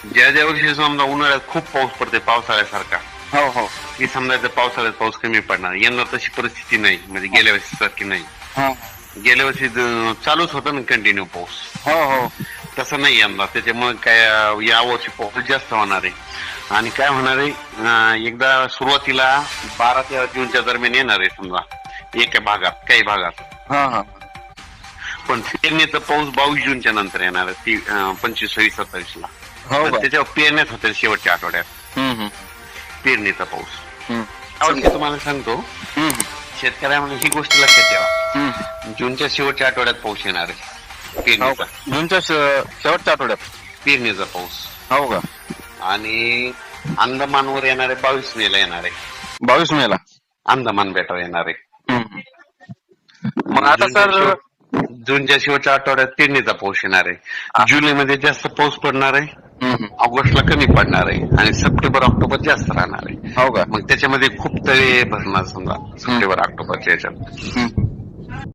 ज्या वर्षी समजा उन्हाळ्यात खूप पाऊस पडते पावसाळ्यासारखा, हो हो की समजा पावसाळ्यात पाऊस कमी पडणार, यंदा तशी परिस्थिती नाही, म्हणजे गेल्या वर्षी सारखी नाही. हा गेल्या वर्षी चालूच होता ना कंटिन्यू पाऊस, हो हो तसं नाही यंदा. त्याच्यामुळे काय या वर्षी पाऊस जास्त होणार आहे. आणि काय होणार आहे, एकदा सुरुवातीला 12 ते जूनच्या दरम्यान येणार आहे समजा एका भागात, काही भागात. हा हा पण पेरणीचा पाऊस 22 जूनच्या नंतर येणार आहे, 25, 26, 27 ला. हो का त्याच्यावर पेरण्यात होते शेवटच्या आठवड्यात हम्म पेरणीचा पाऊस. हम्म यावर्षी तुम्हाला सांगतो, हम्म शेतकऱ्यामध्ये ही गोष्ट लक्षात ठेवा, हम्म जूनच्या शेवटच्या आठवड्यात पाऊस येणार आहे हो पेरणीचा. का जूनच्या शेवटच्या आठवड्यात पेरणीचा पाऊस. हो का आणि अंदमानवर येणार आहे 22 मे ला येणार आहे. 22 मेला अंदमान बेटावर येणार आहे. मग आता सर जूनच्या शेवटच्या आठवड्यात पेरणीचा पाऊस येणार आहे. जुलैमध्ये जास्त पाऊस पडणार आहे, ऑगस्टला कमी पडणार आहे, आणि सप्टेंबर ऑक्टोबर जास्त राहणार आहे. हो का मग त्याच्यामध्ये खूप तळे भरणार समजा सप्टेंबर ऑक्टोबरच्या याच्यात.